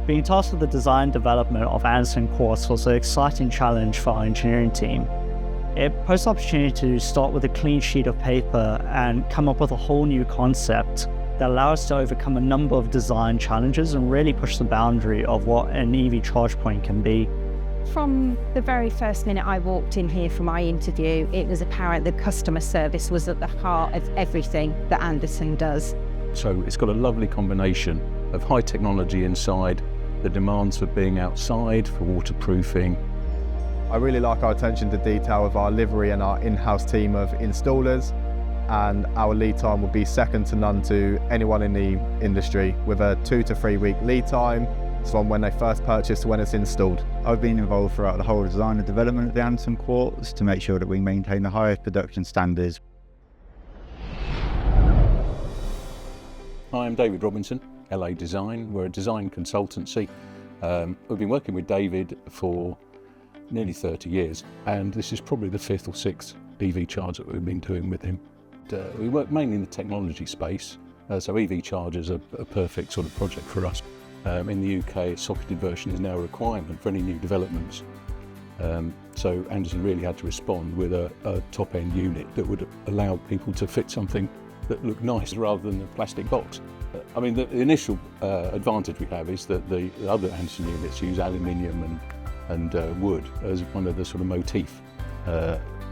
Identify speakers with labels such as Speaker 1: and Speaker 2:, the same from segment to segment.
Speaker 1: Being tasked with the design development of Andersen Quartz was an exciting challenge for our engineering team. It posed the opportunity to start with a clean sheet of paper and come up with a whole new concept that allowed us to overcome a number of design challenges and really push the boundary of what an EV charge point can be.
Speaker 2: From the very first minute I walked in here for my interview, it was apparent that customer service was at the heart of everything that Andersen does.
Speaker 3: So it's got a lovely combination of high technology inside, the demands for being outside, for waterproofing.
Speaker 4: I really like our attention to detail with our livery and our in-house team of installers, and our lead time will be second to none to anyone in the industry, with a 2 to 3 week lead time from when they first purchase to when it's installed.
Speaker 5: I've been involved throughout the whole design and development of the Andersen Quartz to make sure that we maintain the highest production standards.
Speaker 3: Hi, I'm David Robinson, LA Design. We're a design consultancy. We've been working with David for nearly 30 years, and this is probably the 5th or 6th EV charge that we've been doing with him. We work mainly in the technology space, so EV chargers are a perfect sort of project for us. In the UK, a socketed version is now a requirement for any new developments. So Andersen really had to respond with a top-end unit that would allow people to fit something that looked nice rather than a plastic box. I mean, the initial advantage we have is that the other Andersen units use aluminium and wood as one of the sort of motif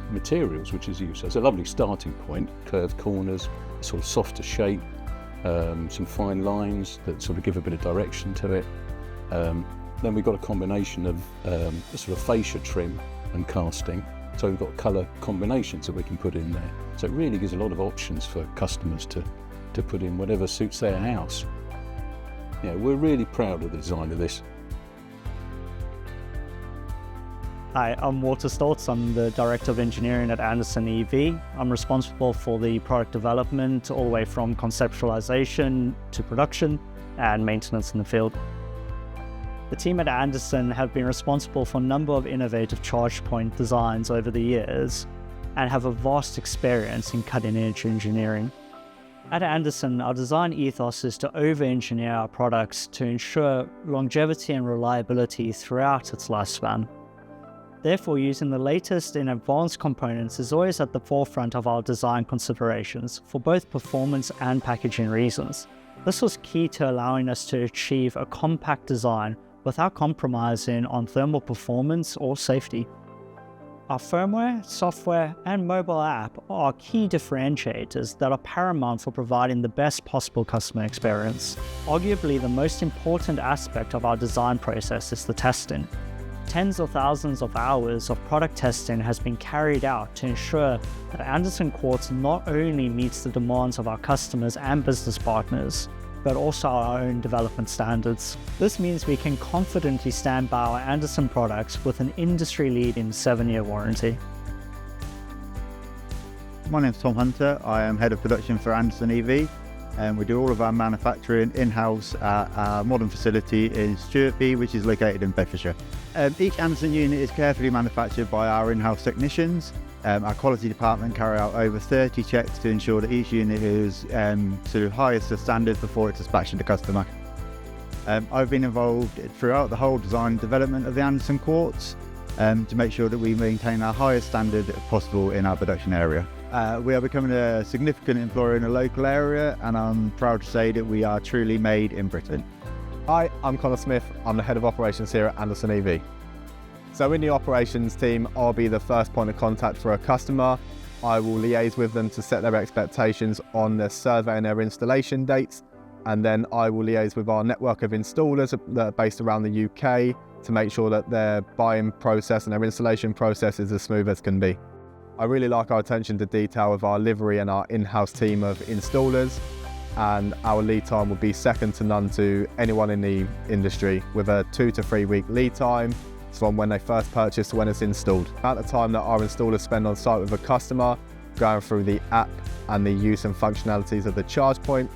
Speaker 3: materials which is used. So it's a lovely starting point, curved corners, a sort of softer shape, some fine lines that sort of give a bit of direction to it. Then we've got a combination of a sort of fascia trim and casting. So we've got colour combinations that we can put in there. So it really gives a lot of options for customers to put in whatever suits their house. Yeah, we're really proud of the design of this.
Speaker 1: Hi, I'm Walter Stoltz. I'm the Director of Engineering at Andersen EV. I'm responsible for the product development all the way from conceptualization to production and maintenance in the field. The team at Andersen have been responsible for a number of innovative charge point designs over the years and have a vast experience in cutting-edge engineering. At Andersen, our design ethos is to over-engineer our products to ensure longevity and reliability throughout its lifespan. Therefore, using the latest in advanced components is always at the forefront of our design considerations for both performance and packaging reasons. This was key to allowing us to achieve a compact design without compromising on thermal performance or safety. Our firmware, software, and mobile app are key differentiators that are paramount for providing the best possible customer experience. Arguably, the most important aspect of our design process is the testing. Tens of thousands of hours of product testing has been carried out to ensure that Andersen Quartz not only meets the demands of our customers and business partners, but also our own development standards. This means we can confidently stand by our Andersen products with an industry-leading 7-year warranty.
Speaker 5: My name is Tom Hunter. I am Head of Production for Andersen EV, and we do all of our manufacturing in-house at our modern facility in Sturtby, which is located in Bedfordshire. Each Andersen unit is carefully manufactured by our in-house technicians. Our quality department carry out over 30 checks to ensure that each unit is to the highest of standards before it's dispatched to the customer. I've been involved throughout the whole design and development of the Andersen Quartz to make sure that we maintain our highest standard possible in our production area. We are becoming a significant employer in the local area, and I'm proud to say that we are truly made in Britain.
Speaker 4: Hi, I'm Connor Smith. I'm the Head of Operations here at Andersen EV. So in the operations team, I'll be the first point of contact for a customer. I will liaise with them to set their expectations on their survey and their installation dates. And then I will liaise with our network of installers that are based around the UK to make sure that their buying process and their installation process is as smooth as can be. I really like our attention to detail with our livery and our in-house team of installers, and our lead time will be second to none to anyone in the industry, with a 2 to 3 week lead time from when they first purchase to when it's installed. At the time that our installers spend on site with a customer, going through the app and the use and functionalities of the charge point,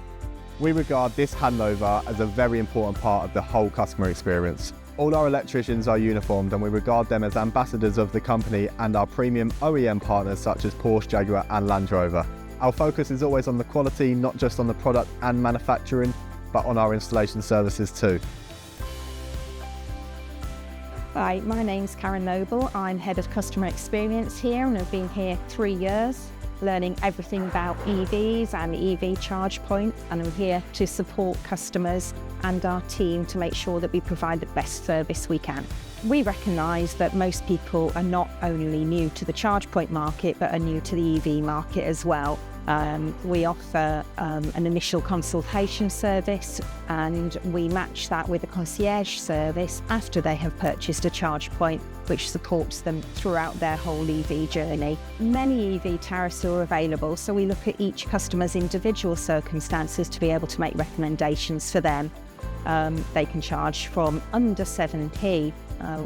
Speaker 4: we regard this handover as a very important part of the whole customer experience. All our electricians are uniformed, and we regard them as ambassadors of the company and our premium OEM partners such as Porsche, Jaguar and Land Rover. Our focus is always on the quality, not just on the product and manufacturing, but on our installation services too.
Speaker 2: Hi, my name's Karen Noble. I'm Head of Customer Experience here and I've been here 3 years, learning everything about EVs and EV charge points, and I'm here to support customers and our team to make sure that we provide the best service we can. We recognise that most people are not only new to the charge point market but are new to the EV market as well. We offer an initial consultation service, and we match that with a concierge service after they have purchased a charge point, which supports them throughout their whole EV journey. Many EV tariffs are available, so we look at each customer's individual circumstances to be able to make recommendations for them. They can charge from under 7p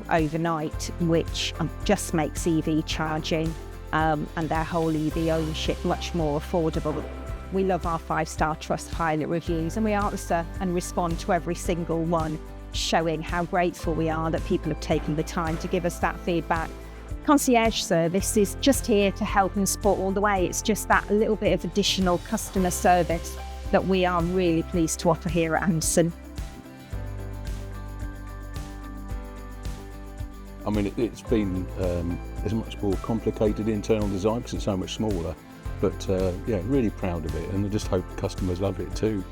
Speaker 2: overnight, which just makes EV charging and their whole EV ownership much more affordable. We love our 5-star Trustpilot reviews, and we answer and respond to every single one, showing how grateful we are that people have taken the time to give us that feedback. Concierge service is just here to help and support all the way. It's just that little bit of additional customer service that we are really pleased to offer here at Andersen.
Speaker 3: I mean, it's been there's a much more complicated internal design because it's so much smaller, but yeah, really proud of it, and I just hope customers love it too.